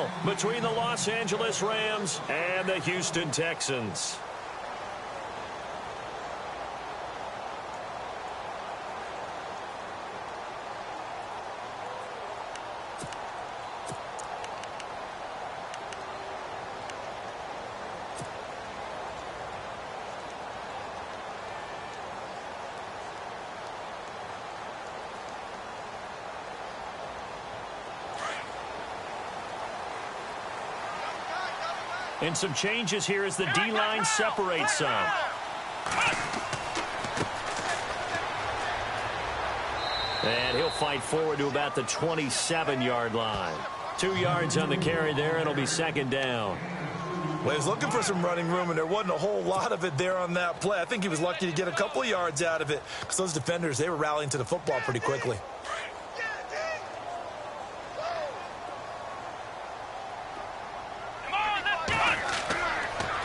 battle between the Los Angeles Rams and the Houston Texans. And some changes here as the D-line separates some. And he'll fight forward to about the 27-yard line. 2 yards on the carry there, and it'll be second down. Well, he was looking for some running room, and there wasn't a whole lot of it there on that play. I think he was lucky to get a couple of yards out of it because those defenders, they were rallying to the football pretty quickly.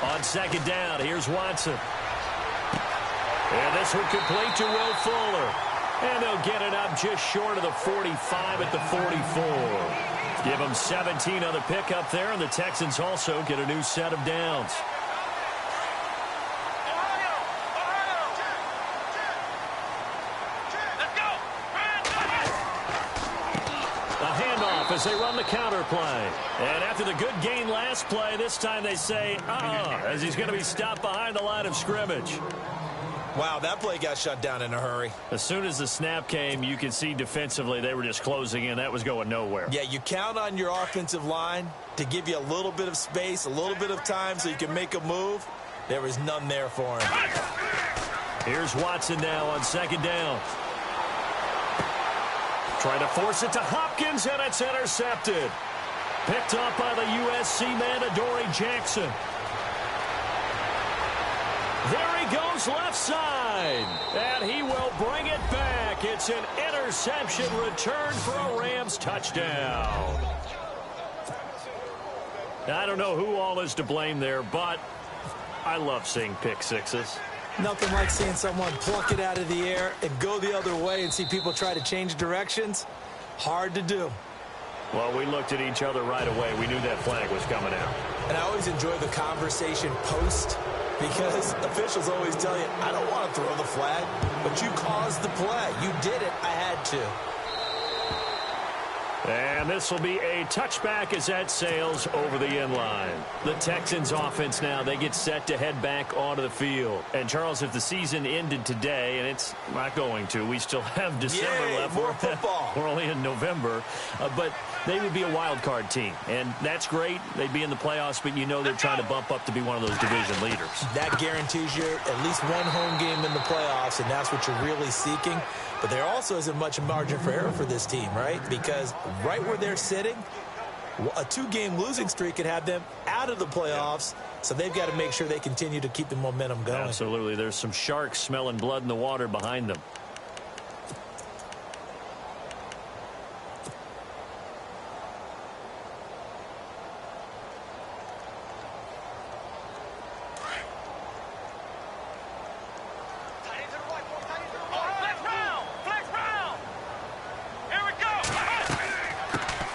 On second down, here's Watson. And this one complete to Will Fuller. And they'll get it up just short of the 45 at the 44. Give them 17 on the pickup there, and the Texans also get a new set of downs. As they run the counter play. And after the good gain last play, this time they say, as he's going to be stopped behind the line of scrimmage. Wow, that play got shut down in a hurry. As soon as the snap came, you could see defensively they were just closing in. That was going nowhere. Yeah, you count on your offensive line to give you a little bit of space, a little bit of time so you can make a move. There was none there for him. Here's Watson now on second down. Trying to force it to Hopkins, and it's intercepted. Picked up by the USC man, Adoree Jackson. There he goes left side, and he will bring it back. It's an interception return for a Rams touchdown. I don't know who all is to blame there, but I love seeing pick sixes. Nothing like seeing someone pluck it out of the air and go the other way and see people try to change directions. Hard to do. Well, we looked at each other right away. We knew that flag was coming out. And I always enjoy the conversation post because officials always tell you, I don't want to throw the flag, but you caused the play. You did it. I had to. And this will be a touchback as that sails over the end line. The Texans offense now, they get set to head back onto the field. And, Charles, if the season ended today, and it's not going to, we still have December left. More football. We're only in November. But they would be a wild card team. And that's great. They'd be in the playoffs, but you know they're trying to bump up to be one of those division leaders. That guarantees you at least one home game in the playoffs, and that's what you're really seeking. But there also isn't much margin for error for this team, right? Because right where they're sitting, a 2-game losing streak could have them out of the playoffs. So they've got to make sure they continue to keep the momentum going. Absolutely. There's some sharks smelling blood in the water behind them.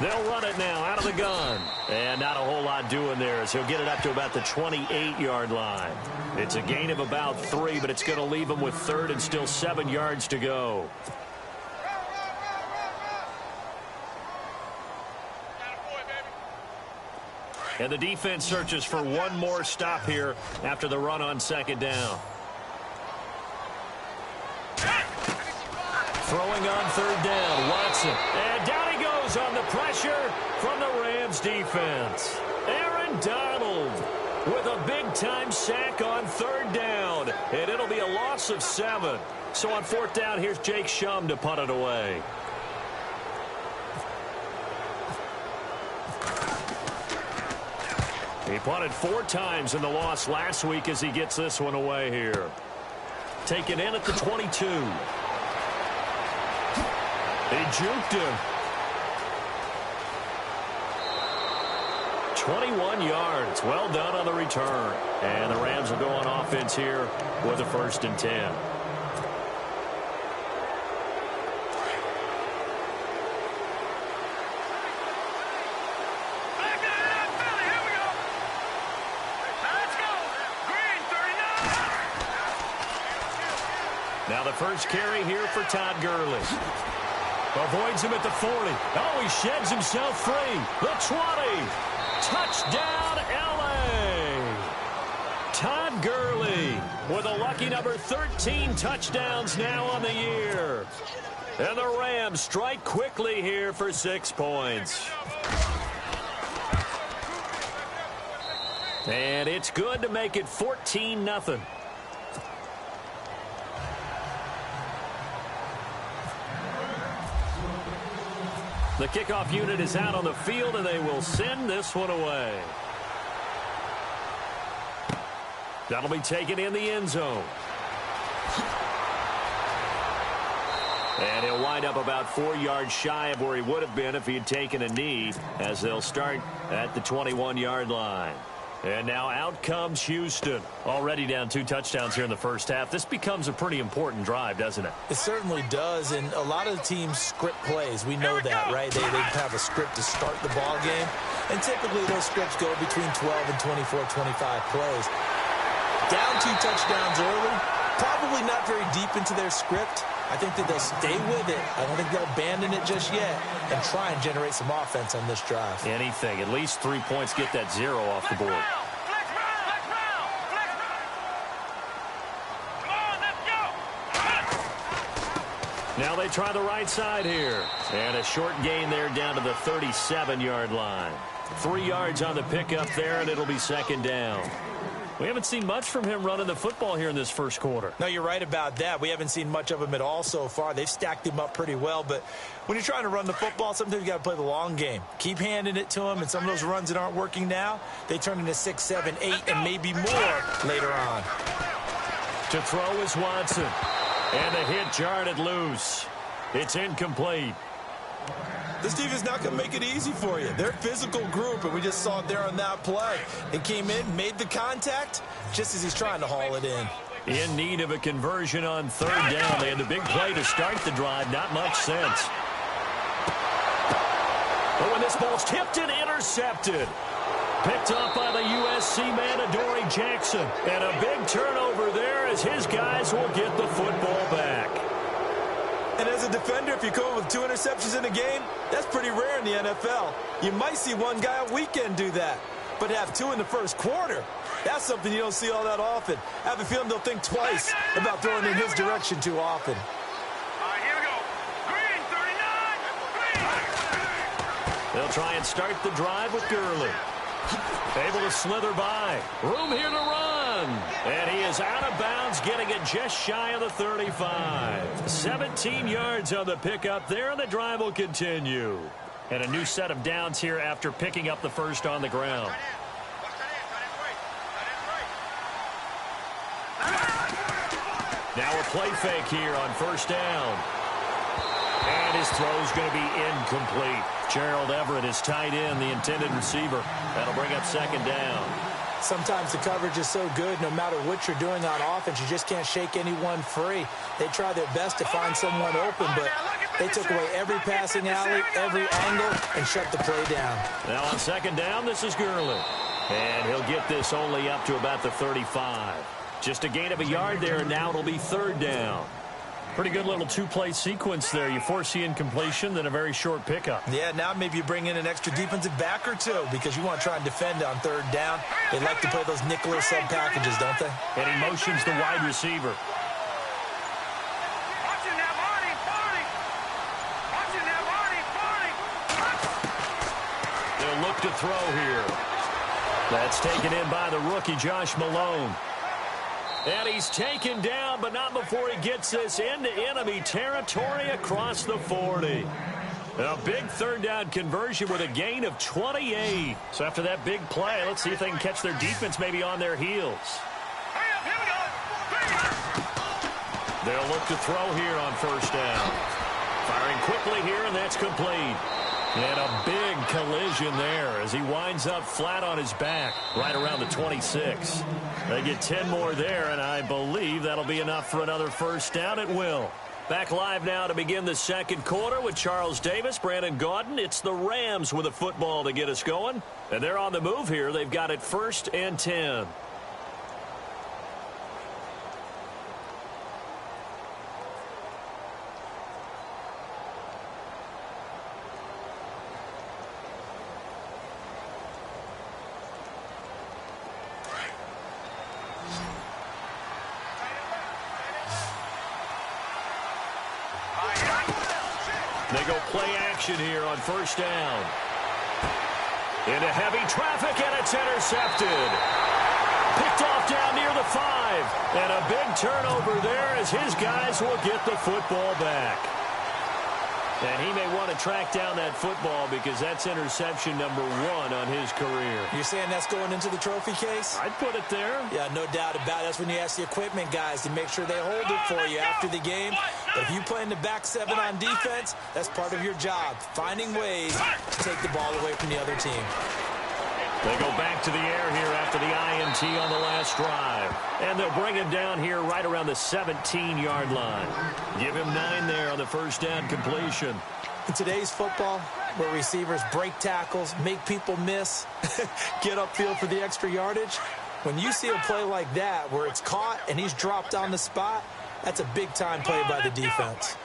They'll run it now out of the gun. And not a whole lot doing there as he'll get it up to about the 28-yard line. It's a gain of about 3, but it's going to leave him with third and still 7 yards to go. And the defense searches for one more stop here after the run on second down. Throwing on third down, Watson. And down he goes on the pressure from the Rams defense. Aaron Donald with a big-time sack on third down. And it'll be a loss of 7. So on fourth down, here's Jake Shum to punt it away. He punted 4 times in the loss last week as he gets this one away here. Taken in at the 22. He juked him. 21 yards. Well done on the return. And the Rams will go on offense here with a 1st and 10. Now the first carry here for Todd Gurley. Avoids him at the 40. Oh, he sheds himself free. The 20. Touchdown, L.A. Todd Gurley with a lucky number 13 touchdowns now on the year. And the Rams strike quickly here for 6 points. And it's good to make it 14-0. The kickoff unit is out on the field, and they will send this one away. That'll be taken in the end zone. And he'll wind up about 4 yards shy of where he would have been if he had taken a knee, as they'll start at the 21-yard line. And now out comes Houston. Already down 2 touchdowns here in the first half. This becomes a pretty important drive, doesn't it? It certainly does, and a lot of the teams script plays. We know that, right? They have a script to start the ball game, and typically those scripts go between 12 and 24, 25 plays. Down 2 touchdowns early, probably not very deep into their script. I think that they'll stay with it. I don't think they'll abandon it just yet and try and generate some offense on this drive. Anything. At least 3 points, get that 0 off the board. Now they try the right side here. And a short gain there down to the 37-yard line. 3 yards on the pickup there, and it'll be second down. We haven't seen much from him running the football here in this first quarter. No, you're right about that. We haven't seen much of him at all so far. They've stacked him up pretty well, but when you're trying to run the football, sometimes you got to play the long game. Keep handing it to him, and some of those runs that aren't working now, they turn into 6, 7, 8, and maybe more later on. To throw is Watson. And the hit jarred it loose. It's incomplete. This defense is not going to make it easy for you. They're a physical group, and we just saw it there on that play. He came in, made the contact, just as he's trying to haul it in. In need of a conversion on third down. They had the big play to start the drive. Not much sense. But when this ball's tipped and intercepted. Picked up by the USC man, Adoree Jackson. And a big turnover there as his guys will get the football back. And as a defender, if you come up with 2 interceptions in a game, that's pretty rare in the NFL. You might see one guy a weekend do that. But to have 2 in the first quarter, that's something you don't see all that often. I have a feeling they'll think twice about throwing in his direction too often. All right, here we go. Green, 39. They'll try and start the drive with Gurley. Able to slither by. Room here to run. And he is out of bounds, getting it just shy of the 35. 17 yards on the pickup there, and the drive will continue. And a new set of downs here after picking up the first on the ground. Now a play fake here on first down. And his throw's going to be incomplete. Gerald Everett is tight end, the intended receiver. That'll bring up second down. Sometimes the coverage is so good, no matter what you're doing on offense, you just can't shake anyone free. They try their best to find someone open, but they took away every passing alley, every angle, and shut the play down. Now on second down, this is Gurley. And he'll get this only up to about the 35. Just a gain of a yard there, and now it'll be third down. Pretty good little 2-play sequence there. You force the incompletion, then a very short pickup. Yeah, now maybe you bring in an extra defensive back or 2 because you want to try and defend on third down. They like to play those nickel or sub packages, don't they? And he motions the wide receiver. Watching that, Marty. Watching that, Marty. They'll look to throw here. That's taken in by the rookie, Josh Malone. And he's taken down, but not before he gets this into enemy territory across the 40. A big third down conversion with a gain of 28. So after that big play, let's see if they can catch their defense maybe on their heels. Hurry up, here we go. They'll look to throw here on first down. Firing quickly here, and that's complete. And a big collision there as he winds up flat on his back right around the 26. They get 10 more there, and I believe that'll be enough for another first down. It will. Back live now to begin the second quarter with Charles Davis, Brandon Gaudin. It's the Rams with a football to get us going. And they're on the move here. They've got it 1st and 10. go play action here on first down. Into heavy traffic, and it's intercepted. Picked off down near the 5. And a big turnover there as his guys will get the football back. And he may want to track down that football because that's interception number 1 on his career. You're saying that's going into the trophy case? I'd put it there. Yeah, no doubt about it. That's when you ask the equipment guys to make sure they hold it for you after the game. But if you play in the back 7 on defense, that's part of your job, finding ways to take the ball away from the other team. They go back to the air here after the INT on the last drive. And they'll bring him down here right around the 17-yard line. Give him 9 there on the first down completion. In today's football, where receivers break tackles, make people miss, get upfield for the extra yardage, when you see a play like that where it's caught and he's dropped on the spot, that's a big-time play by the defense.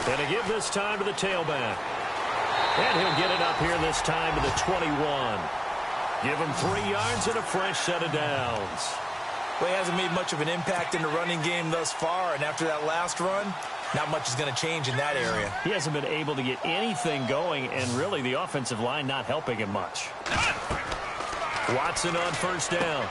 And to give this time to the tailback. And he'll get it up here this time to the 21. Give him 3 yards and a fresh set of downs. Well, he hasn't made much of an impact in the running game thus far, and after that last run, not much is going to change in that area. He hasn't been able to get anything going, and really the offensive line not helping him much. Watson on first down.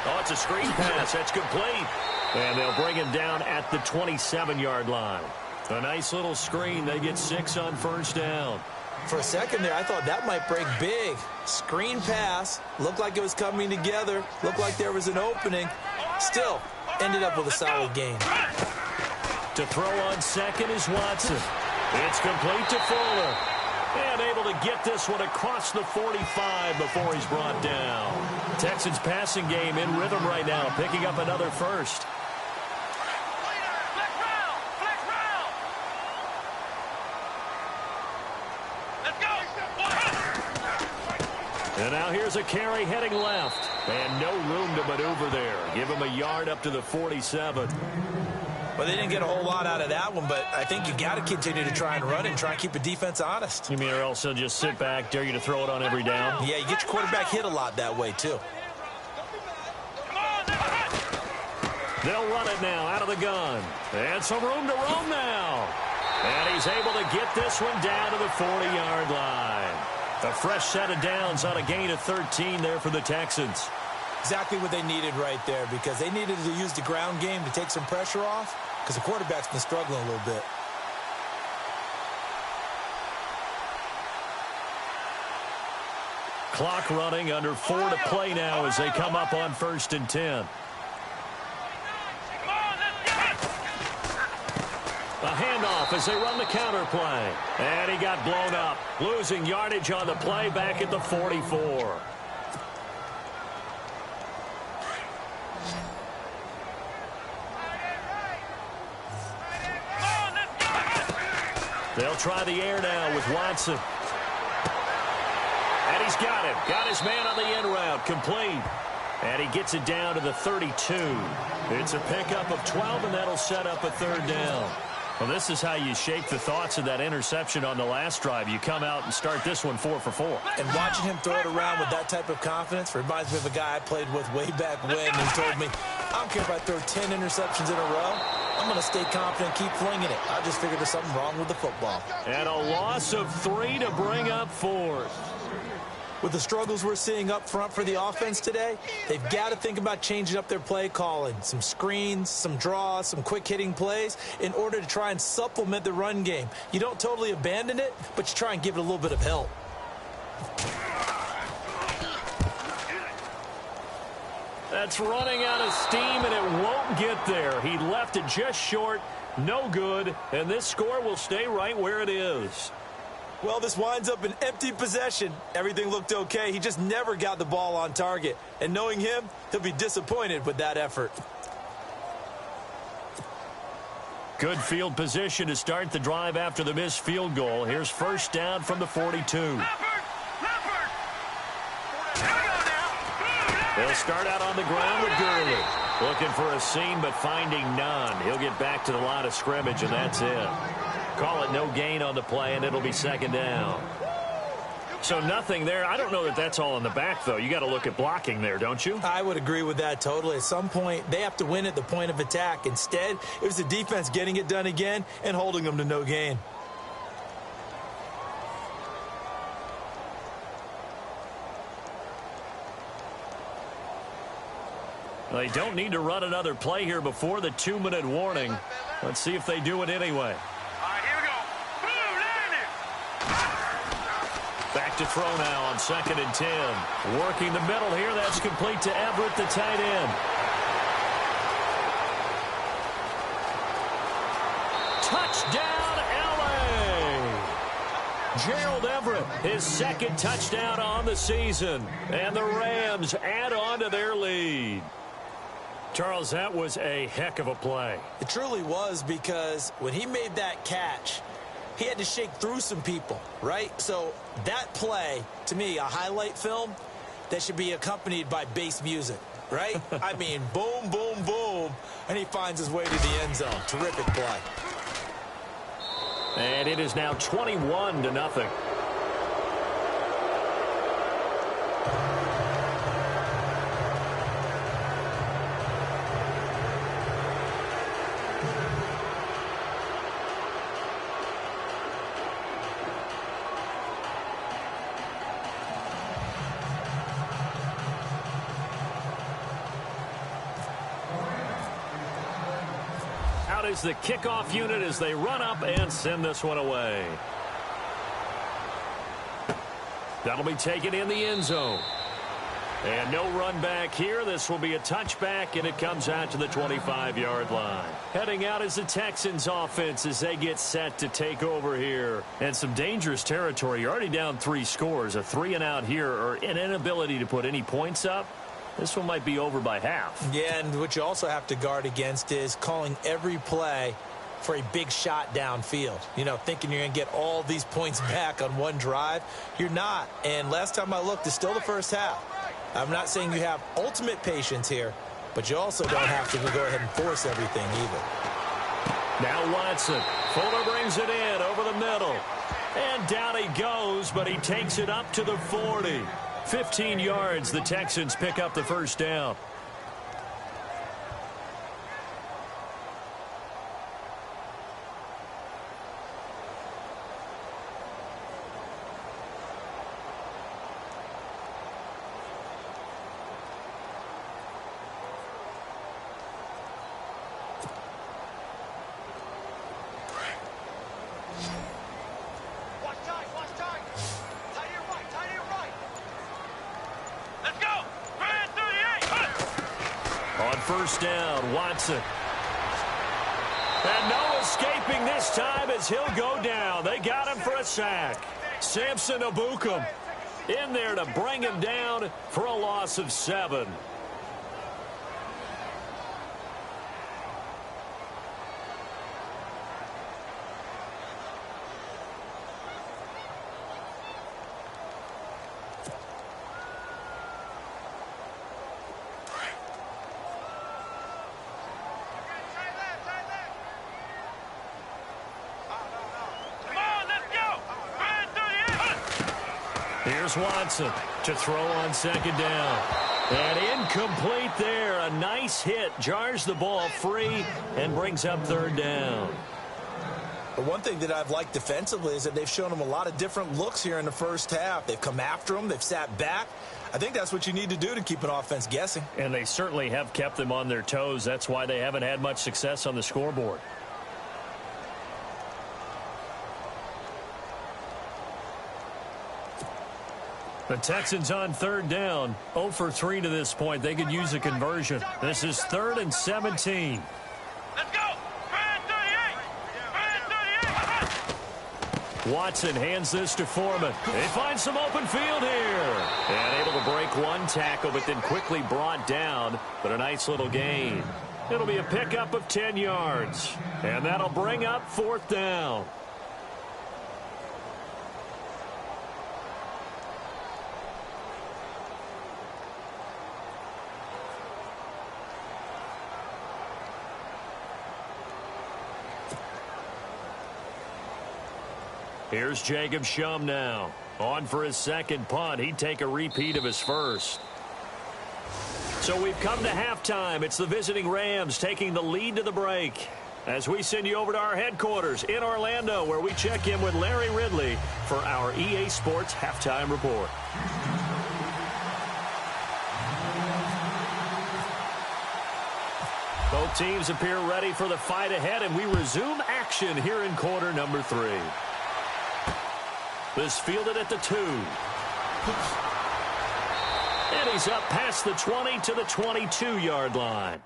Oh, it's a screen pass. That's complete. And they'll bring him down at the 27-yard line. A nice little screen. They get 6 on first down. For a second there, I thought that might break big. Screen pass. Looked like it was coming together. Looked like there was an opening. Still, ended up with a solid gain. To throw on second is Watson. It's complete to Fuller. And able to get this one across the 45 before he's brought down. Texans passing game in rhythm right now, picking up another first. And now here's a carry heading left. And no room to maneuver there. Give him a yard up to the 47. Well, they didn't get a whole lot out of that one, but I think you got to continue to try and run and try and keep the defense honest. You mean or else he'll just sit back, dare you to throw it on every down? Yeah, you get your quarterback hit a lot that way, too. They'll run it now out of the gun. And some room to roam now. And he's able to get this one down to the 40-yard line. A fresh set of downs on a gain of 13 there for the Texans. Exactly what they needed right there, because they needed to use the ground game to take some pressure off, because the quarterback's been struggling a little bit. Clock running, under 4 to play now as they come up on 1st and 10. A handoff as they run the counter play. And he got blown up. Losing yardage on the play back at the 44. They'll try the air now with Watson. And he's got him. Got his man on the end route. Complete. And he gets it down to the 32. It's a pickup of 12, and that'll set up a 3rd down. Well, this is how you shape the thoughts of that interception on the last drive. You come out and start this one 4 for 4. And watching him throw it around with that type of confidence reminds me of a guy I played with way back when who told me, I don't care if I throw 10 interceptions in a row. I'm going to stay confident, keep flinging it. I just figured there's something wrong with the football. And a loss of 3 to bring up 4th. With the struggles we're seeing up front for the offense today, they've got to think about changing up their play calling. Some screens, some draws, some quick-hitting plays in order to try and supplement the run game. You don't totally abandon it, but you try and give it a little bit of help. That's running out of steam, and it won't get there. He left it just short, no good, and this score will stay right where it is. Well, this winds up an empty possession. Everything looked okay. He just never got the ball on target. And knowing him, he'll be disappointed with that effort. Good field position to start the drive after the missed field goal. Here's 1st down from the 42. They'll start out on the ground with Gurley. Looking for a seam, but finding none. He'll get back to the line of scrimmage, and that's it. Call it no gain on the play, and it'll be 2nd down. So nothing there. I don't know that that's all in the back, though. You got to look at blocking there, don't you? I would agree with that totally. At some point, they have to win at the point of attack. Instead, it was the defense getting it done again and holding them to no gain. They don't need to run another play here before the 2-minute warning. Let's see if they do it anyway. All right, here we go. Boom, landed. Back to throw now on 2nd and 10. Working the middle here. That's complete to Everett, the tight end. Touchdown, L.A. Gerald Everett, his 2nd touchdown on the season. And the Rams add on to their lead. Charles, that was a heck of a play. It truly was, because when he made that catch, he had to shake through some people, right? So that play, to me, a highlight film that should be accompanied by bass music, right? I mean, boom, boom, boom, and he finds his way to the end zone. Terrific play. And it is now 21-0. Is the kickoff unit as they run up and send this one away. That'll be taken in the end zone. And no run back here. This will be a touchback, and it comes out to the 25-yard line. Heading out is the Texans offense as they get set to take over here. And some dangerous territory. You're already down 3 scores. A 3-and-out here, or an inability to put any points up. This one might be over by half. Yeah, and what you also have to guard against is calling every play for a big shot downfield. You know, thinking you're going to get all these points back on one drive. You're not. And last time I looked, it's still the first half. I'm not saying you have ultimate patience here, but you also don't have to go ahead and force everything either. Now Watson. Fuller brings it in over the middle. And down he goes, but he takes it up to the 40. 15 yards, the Texans pick up the first down. First down, Watson. And no escaping this time as he'll go down. They got him for a sack. Samson Abukum in there to bring him down for a loss of 7. Here's Watson to throw on 2nd down. And incomplete there. A nice hit. Jars the ball free and brings up 3rd down. The one thing that I've liked defensively is that they've shown them a lot of different looks here in the first half. They've come after them. They've sat back. I think that's what you need to do to keep an offense guessing. And they certainly have kept them on their toes. That's why they haven't had much success on the scoreboard. The Texans on 3rd down. 0 for 3 to this point. They could use a conversion. This is 3rd and 17. Let's go! 38! Watson hands this to Foreman. They find some open field here. And able to break one tackle, but then quickly brought down. But a nice little gain. It'll be a pickup of 10 yards. And that'll bring up 4th down. Here's Jacob Shum now. On for his 2nd punt. He'd take a repeat of his first. So we've come to halftime. It's the visiting Rams taking the lead to the break. As we send you over to our headquarters in Orlando, where we check in with Larry Ridley for our EA Sports Halftime Report. Both teams appear ready for the fight ahead, and we resume action here in quarter number 3. This fielded at the 2. And he's up past the 20 to the 22-yard line.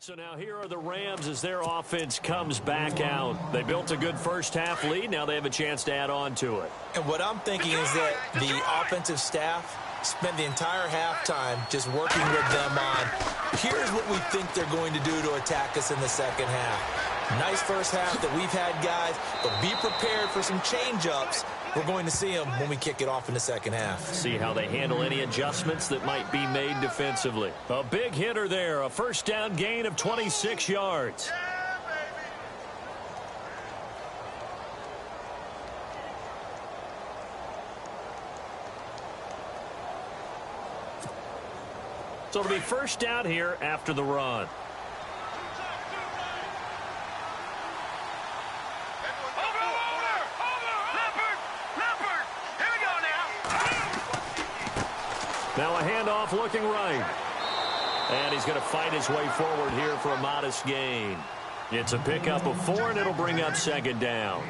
So now here are the Rams as their offense comes back out. They built a good first-half lead. Now they have a chance to add on to it. And what I'm thinking is that the offensive staff spent the entire halftime just working with them on, here's what we think they're going to do to attack us in the second half. Nice first half that we've had, guys, but be prepared for some change-ups. We're going to see them when we kick it off in the second half. See how they handle any adjustmts that might be made defensively. A big hitter there, a first down gain of 26 yards. So it'll be first down here after the run. Now a handoff looking right. And he's going to fight his way forward here for a modest gain. It's a pickup of 4, and it'll bring up second down.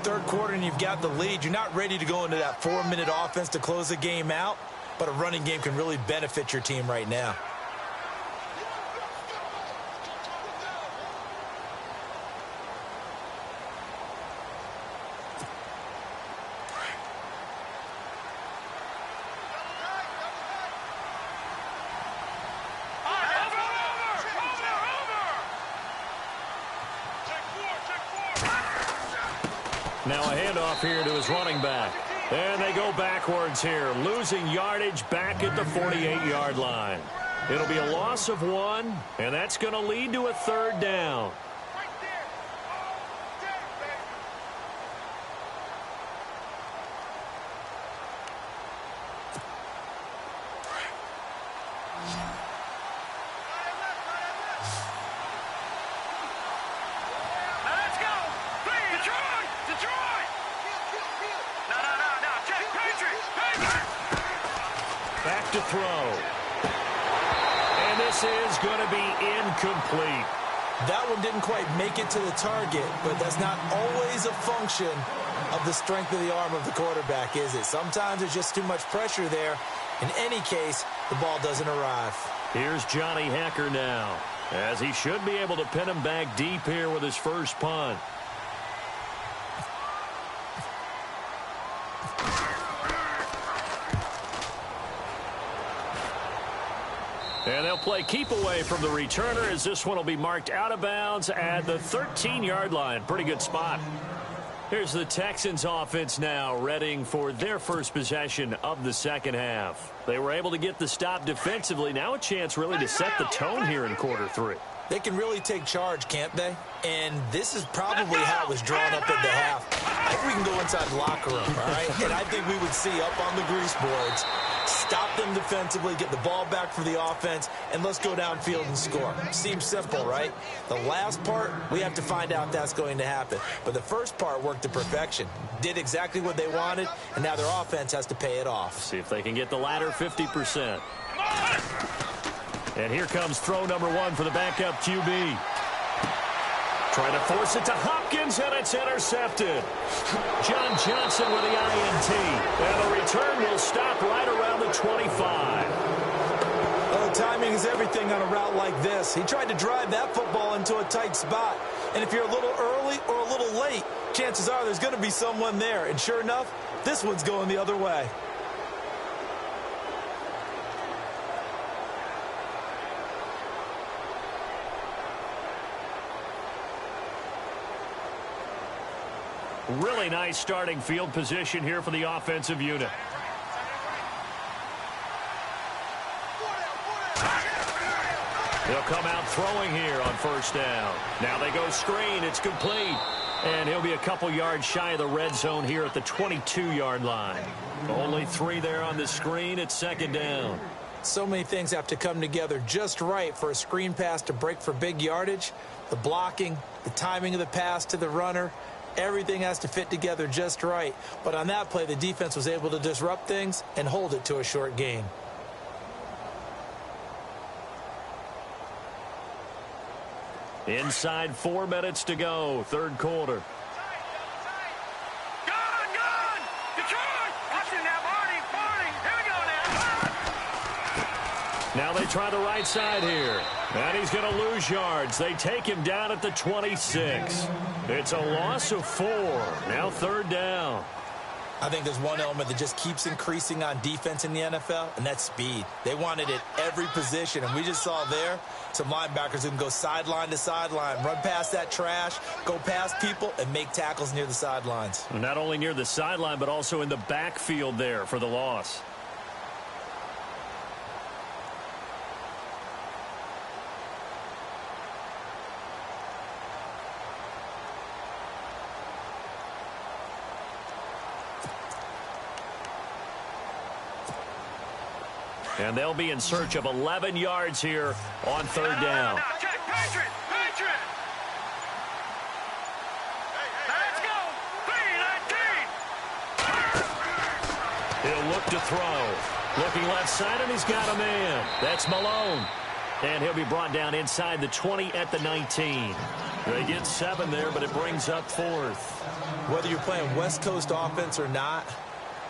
Third quarter, and you've got the lead. You're not ready to go into that 4-minute offense to close the game out, but a running game can really benefit your team right now. Now a handoff here to his running back. And they go backwards here, losing yardage back at the 48-yard line. It'll be a loss of 1, and that's going to lead to a third down. Back to throw. And this is going to be incomplete. That one didn't quite make it to the target, but that's not always a function of the strength of the arm of the quarterback, is it? Sometimes there's just too much pressure there. In any case, the ball doesn't arrive. Here's Johnny Hacker now, as he should be able to pin him back deep here with his first punt. And they'll play keep away from the returner as this one will be marked out of bounds at the 13-yard line. Pretty good spot. Here's the Texans offense now, readying for their first possession of the second half. They were able to get the stop defensively. Now a chance really to set the tone here in quarter 3. They can really take charge, can't they? And this is probably how it was drawn up at the half. I think we can go inside the locker room, all right? And I think we would see up on the grease boards, stop them defensively, get the ball back for the offense, and let's go downfield and score. Seems simple, right? The last part, we have to find out if that's going to happen. But the first part worked to perfection. Did exactly what they wanted, and now their offense has to pay it off. See if they can get the latter 50%. And here comes throw number 1 for the backup QB. Trying to force it to Hopkins, and it's intercepted. John Johnson with the INT. And the return will stop right around the 25. Well, timing is everything on a route like this. He tried to drive that football into a tight spot. And if you're a little early or a little late, chances are there's going to be someone there. And sure enough, this one's going the other way. Really nice starting field position here for the offensive unit. He'll come out throwing here on first down. Now they go screen. It's complete. And he'll be a couple yards shy of the red zone here at the 22-yard line. Only 3 there on the screen. It's second down. So many things have to come together just right for a screen pass to break for big yardage. The blocking, the timing of the pass to the runner, everything has to fit together just right. But on that play, the defense was able to disrupt things and hold it to a short gain. Inside 4 minutes to go, third quarter. Gone! Detroit! Watching now, Barney! Here we go now! Now they try the right side here. And he's going to lose yards. They take him down at the 26. It's a loss of 4. Now third down. I think there's one element that just keeps increasing on defense in the NFL, and that's speed. They want it at every position, and we just saw there some linebackers who can go sideline to sideline, run past that trash, go past people, and make tackles near the sidelines. Not only near the sideline, but also in the backfield there for the loss. And they'll be in search of 11 yards here on third down. Now, check, Patriot! Let's go! 3-19! He'll look to throw. Looking left side, and he's got a man. That's Malone. And he'll be brought down inside the 20 at the 19. They get 7 there, but it brings up 4th. Whether you're playing West Coast offense or not,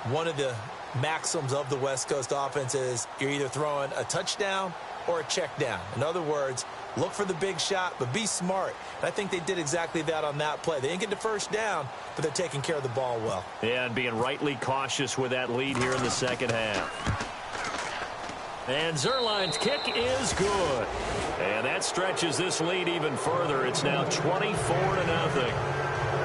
one of the maxims of the West Coast offense is you're either throwing a touchdown or a check down. In other words, look for the big shot, but be smart. And I think they did exactly that on that play. They didn't get the first down, but they're taking care of the ball well. Yeah, and being rightly cautious with that lead here in the second half. And Zerline's kick is good. And that stretches this lead even further. It's now 24-0.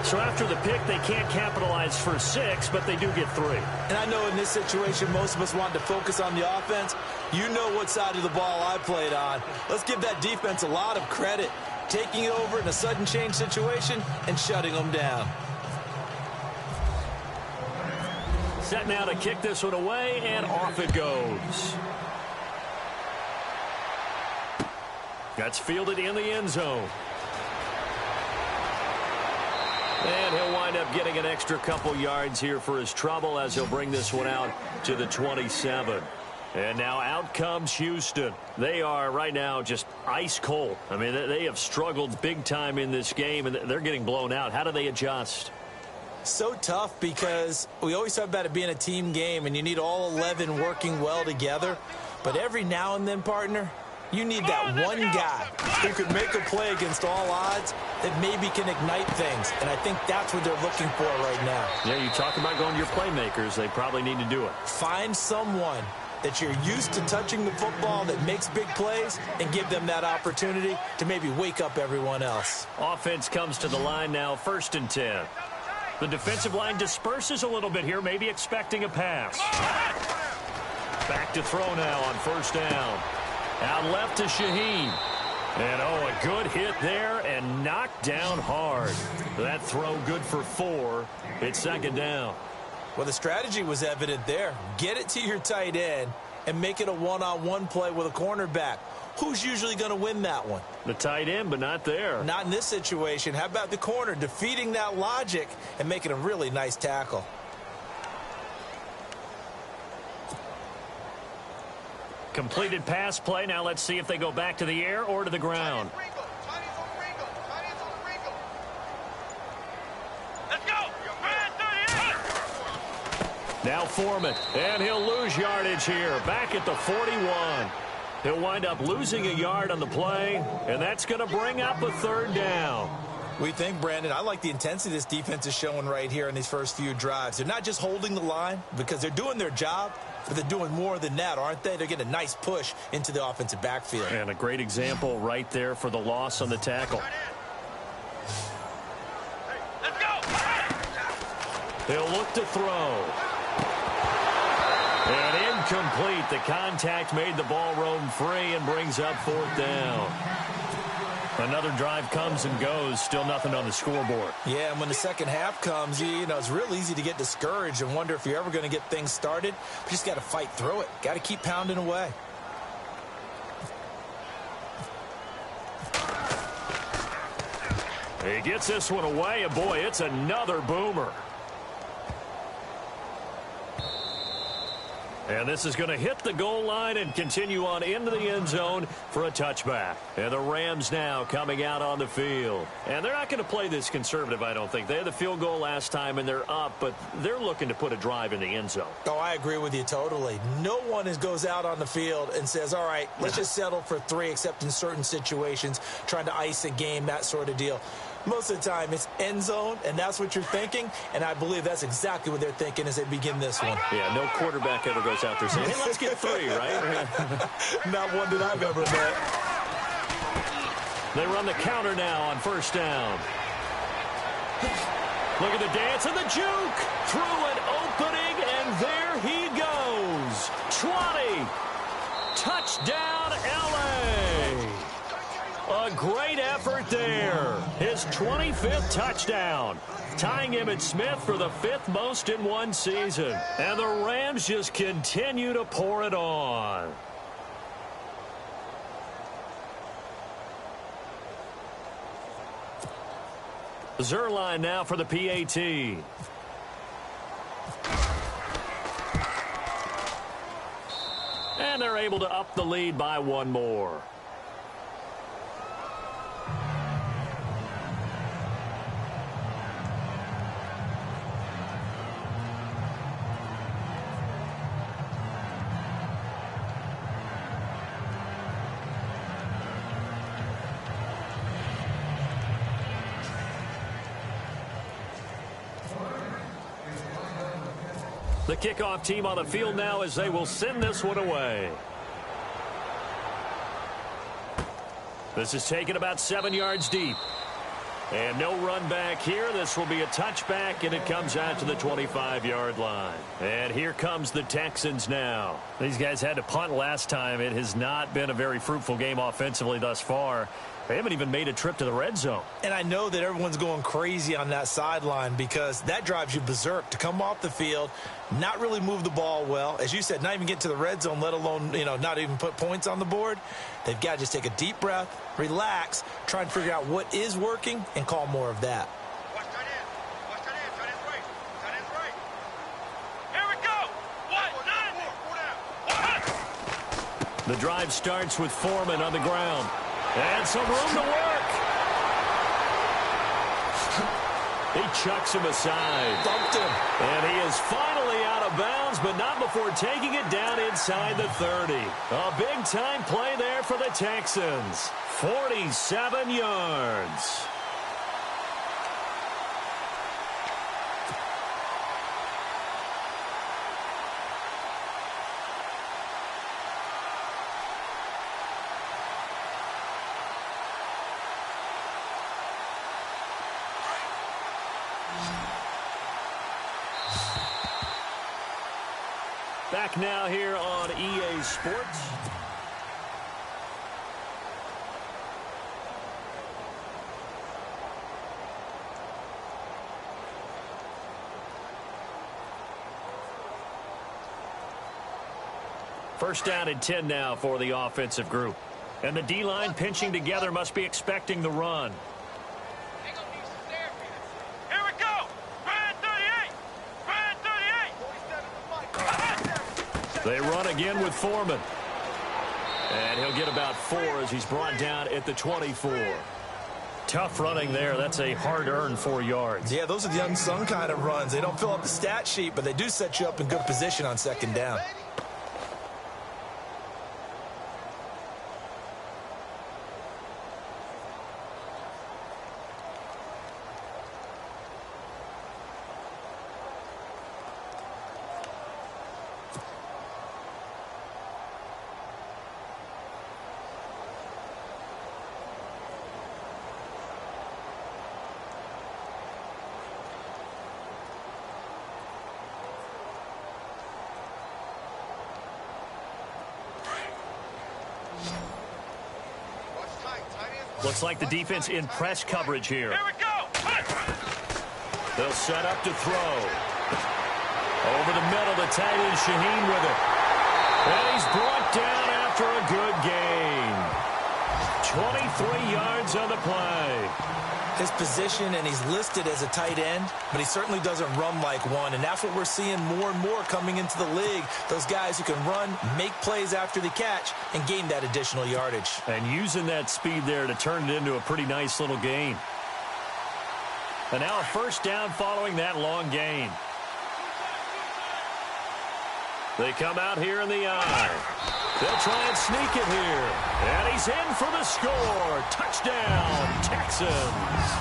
So after the pick, they can't capitalize for 6, but they do get 3. And I know in this situation, most of us want to focus on the offense. You know what side of the ball I played on. Let's give that defense a lot of credit, taking it over in a sudden change situation and shutting them down. Set now to kick this one away, and off it goes. That's fielded in the end zone. And he'll wind up getting an extra couple yards here for his trouble as he'll bring this one out to the 27. And now out comes Houston. They are right now just ice cold. I mean, they have struggled big time in this game, and they're getting blown out. How do they adjust? So tough because we always talk about it being a team game, and you need all 11 working well together. But every now and then, partner, you need that one guy who could make a play against all odds that maybe can ignite things. And I think that's what they're looking for right now. Yeah, you talk about going to your playmakers. They probably need to do it. Find someone that you're used to touching the football that makes big plays and give them that opportunity to maybe wake up everyone else. Offense comes to the line now, 1st and 10. The defensive line disperses a little bit here, maybe expecting a pass. Back to throw now on first down. Out left to Shaheen. And, a good hit there and knocked down hard. That throw good for 4. It's second down. Well, the strategy was evident there. Get it to your tight end and make it a one-on-one play with a cornerback. Who's usually going to win that one? The tight end, but not there. Not in this situation. How about the corner defeating that logic and making a really nice tackle? Completed pass play. Now let's see if they go back to the air or to the ground. Let's go! Now Foreman, and he'll lose yardage here. Back at the 41. He'll wind up losing a yard on the play, and that's going to bring up a third down. We think, Brandon, I like the intensity this defense is showing right here in these first few drives. They're not just holding the line because they're doing their job, but they're doing more than that, aren't they? They're getting a nice push into the offensive backfield. And a great example right there for the loss on the tackle. Let's go! He'll look to throw. And incomplete. The contact made the ball roam free and brings up 4th down. Another drive comes and goes. Still nothing on the scoreboard. Yeah, and when the second half comes, you know, it's real easy to get discouraged and wonder if you're ever going to get things started. But you just got to fight through it. Got to keep pounding away. He gets this one away, and boy, it's another boomer. And this is going to hit the goal line and continue on into the end zone for a touchback. And the Rams now coming out on the field. And they're not going to play this conservative, I don't think. They had the field goal last time, and they're up, but they're looking to put a drive in the end zone. Oh, I agree with you totally. No one goes out on the field and says, all right, let's just settle for 3, except in certain situations, trying to ice a game, that sort of deal. Most of the time, it's end zone, and that's what you're thinking, and I believe that's exactly what they're thinking as they begin this one. Yeah, no quarterback ever goes out there saying, hey, let's get 3, right? Not one that I've ever met. They run the counter now on 1st down. Look at the dance and the juke. Through an opening, and there he goes. 20. Touchdown, L.A. A great effort there. His 25th touchdown, tying Emmitt Smith for the 5th most in one season. And the Rams just continue to pour it on. Zerline now for the PAT. And they're able to up the lead by 1 more. The kickoff team on the field now as they will send this one away. This is taken about 7 yards deep. And no run back here. This will be a touchback, and it comes out to the 25-yard line. And here comes the Texans now. These guys had to punt last time. It has not been a very fruitful game offensively thus far. They haven't even made a trip to the red zone. And I know that everyone's going crazy on that sideline because that drives you berserk to come off the field, not really move the ball well. As you said, not even get to the red zone, let alone, you know, not even put points on the board. They've got to just take a deep breath, relax, try and figure out what is working, and call more of that. Watch that in. Watch that in. Tight end's right. Tight end's right. Here we go. What? None. The drive starts with Foreman on the ground. And some room to work. He chucks him aside. Dumped him. And he is finally out of bounds, but not before taking it down inside the 30. A big-time play there for the Texans. 47 yards. Back now here on EA Sports. First down and 10 now for the offensive group. And the D-line pinching together must be expecting the run. They run again with Foreman. And he'll get about 4 as he's brought down at the 24. Tough running there. That's a hard-earned 4 yards. Yeah, those are the unsung kind of runs. They don't fill up the stat sheet, but they do set you up in good position on second down. Looks like the defense in press coverage here. Here we go. They'll set up to throw. Over the middle, the tight end Shaheen with it. And he's brought down after a good gain. 23 yards on the play. His position, and he's listed as a tight end, but he certainly doesn't run like one, and that's what we're seeing more and more coming into the league. Those guys who can run, make plays after the catch, and gain that additional yardage. And using that speed there to turn it into a pretty nice little gain. And now a first down following that long gain. They come out here in the eye. They'll try and sneak it here. And he's in for the score. Touchdown, Texans.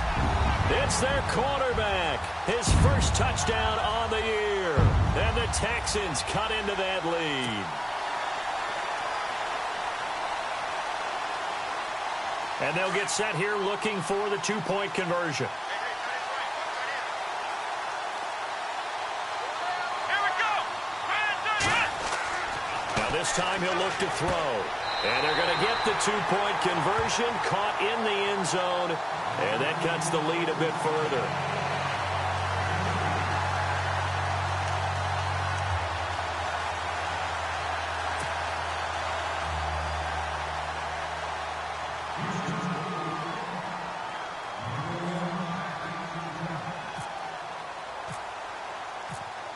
It's their quarterback. His first touchdown on the year. And the Texans cut into that lead. And they'll get set here looking for the two-point conversion. This time he'll look to throw. And they're going to get the two-point conversion, caught in the end zone, and that cuts the lead a bit further.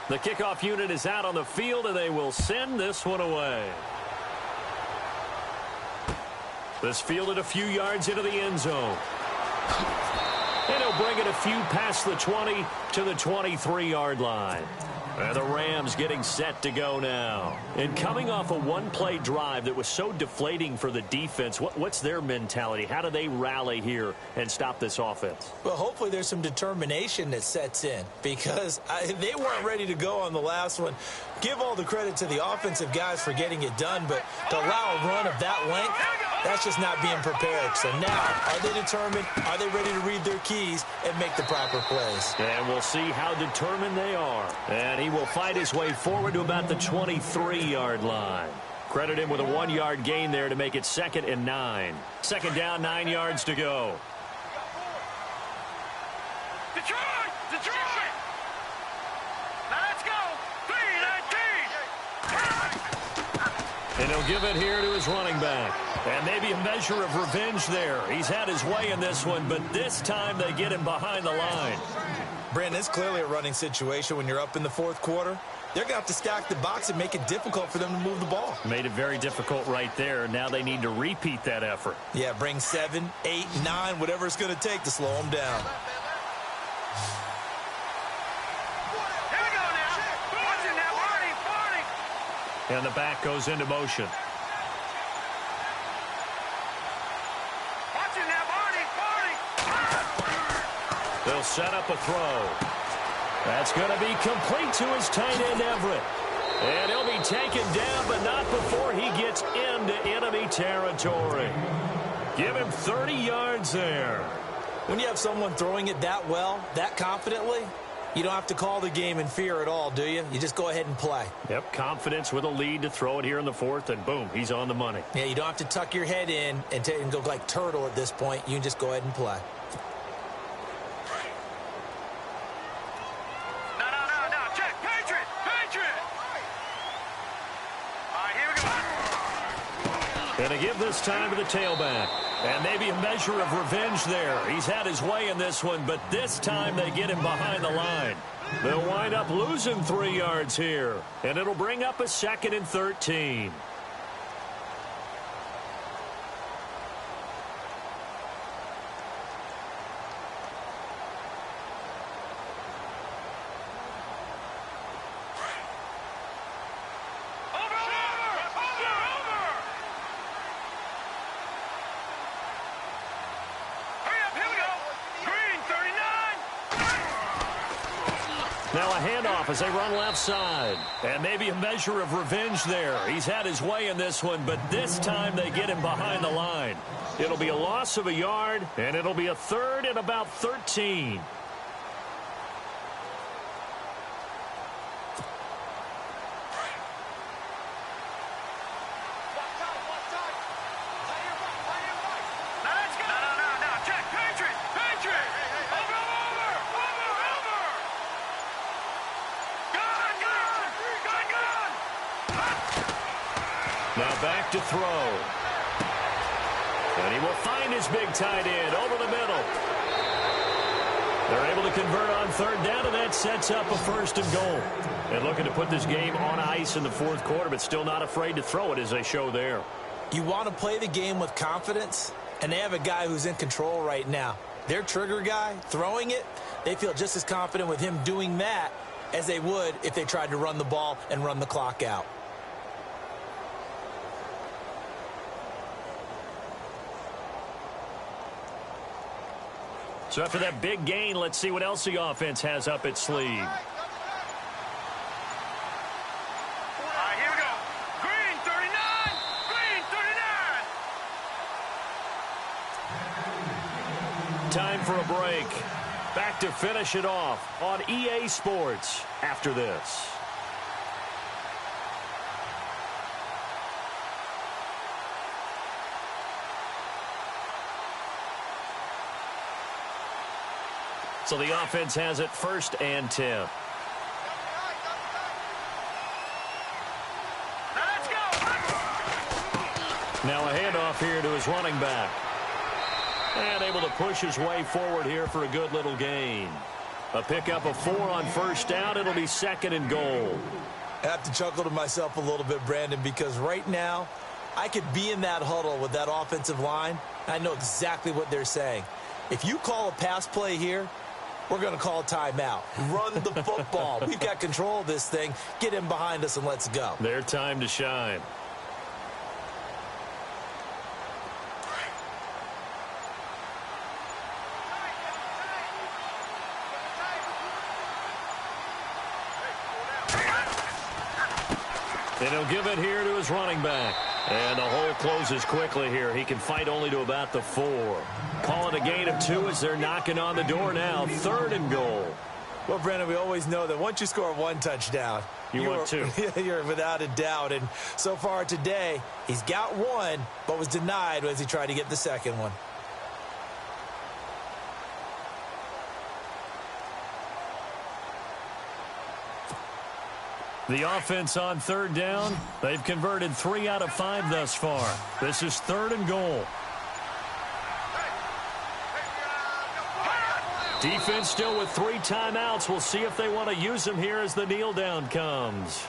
The kickoff unit is out on the field, and they will send this one away. This fielded a few yards into the end zone. And he'll bring it a few past the 20 to the 23-yard line. And the Rams getting set to go now. And coming off a one-play drive that was so deflating for the defense, what's their mentality? How do they rally here and stop this offense? Well, hopefully there's some determination that sets in, because they weren't ready to go on the last one. Give all the credit to the offensive guys for getting it done, but to allow a run of that length, that's just not being prepared. So now, are they determined? Are they ready to read their keys and make the proper plays? And we'll see how determined they are. And he will fight his way forward to about the 23-yard line. Credit him with a 1-yard gain there to make it 2nd and 9. Second down, 9 yards to go. Detroit! Detroit! Now let's go! 3-19! And he'll give it here to his running back. And maybe a measure of revenge there. He's had his way in this one, but this time they get him behind the line. Brandon, it's clearly a running situation when you're up in the fourth quarter. They're going to have to stack the box and make it difficult for them to move the ball. Made it very difficult right there. Now they need to repeat that effort. Yeah, bring 7, 8, 9, whatever it's going to take to slow them down. Here we go now. Watch it now, Barney. And the back goes into motion. Watch it now, Barney. They'll set up a throw. That's going to be complete to his tight end, Everett. And he'll be taken down, but not before he gets into enemy territory. Give him 30 yards there. When you have someone throwing it that well, that confidently, you don't have to call the game in fear at all, do you? You just go ahead and play. Yep, confidence with a lead to throw it here in the fourth, and boom, he's on the money. Yeah, you don't have to tuck your head in and go like turtle at this point. You can just go ahead and play. And to give this time to the tailback. And maybe a measure of revenge there. He's had his way in this one, but this time they get him behind the line. They'll wind up losing 3 yards here. And it'll bring up a 2nd and 13. Now a handoff as they run left side. And maybe a measure of revenge there. He's had his way in this one, but this time they get him behind the line. It'll be a loss of a yard, and it'll be a 3rd and about 13. Now back to throw. And he will find his big tight end over the middle. They're able to convert on third down, and that sets up a 1st and goal. And looking to put this game on ice in the 4th quarter, but still not afraid to throw it as they show there. You want to play the game with confidence, and they have a guy who's in control right now. Their trigger guy, throwing it, they feel just as confident with him doing that as they would if they tried to run the ball and run the clock out. So after that big gain, let's see what else the offense has up its sleeve. Here we go. Green 39. Green 39. Time for a break. Back to finish it off on EA Sports after this. So the offense has it 1st and 10. Let's go. Now a handoff here to his running back. And able to push his way forward here for a good little gain. A pickup of 4 on 1st down. It'll be 2nd and goal. I have to chuckle to myself a little bit, Brandon, because right now I could be in that huddle with that offensive line. I know exactly what they're saying. If you call a pass play here, we're going to call a timeout. Run the football. We've got control of this thing. Get in behind us and let's go. Their time to shine. And he'll give it here to his running back. And the hole closes quickly here. He can fight only to about the 4. Call it a gain of 2 as they're knocking on the door now. 3rd and goal. Well, Brandon, we always know that once you score 1 touchdown, you want 2. You're without a doubt. And so far today, he's got 1, but was denied as he tried to get the 2nd one. The offense on 3rd down. They've converted 3 out of 5 thus far. This is 3rd and goal. Defense still with 3 timeouts. We'll see if they want to use them here as the kneel down comes.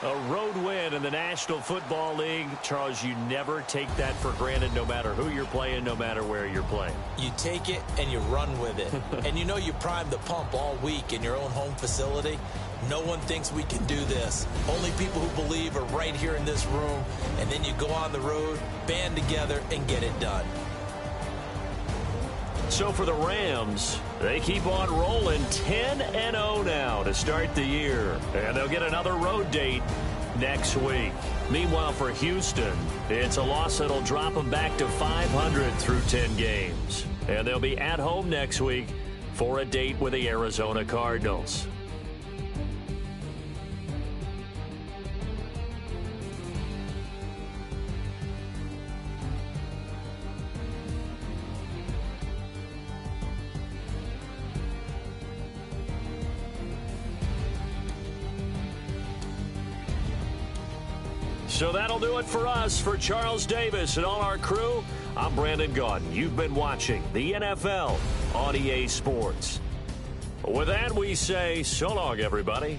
A road win in the National Football League. Charles, you never take that for granted no matter who you're playing, no matter where you're playing. You take it and you run with it. And you know you primed the pump all week in your own home facility. No one thinks we can do this. Only people who believe are right here in this room. And then you go on the road, band together, and get it done. So for the Rams, they keep on rolling 10-0 now to start the year. And they'll get another road date next week. Meanwhile, for Houston, it's a loss that'll drop them back to 500 through 10 games. And they'll be at home next week for a date with the Arizona Cardinals. So that'll do it for us. For Charles Davis and all our crew, I'm Brandon Gaudin. You've been watching the NFL on EA Sports. With that, we say so long, everybody.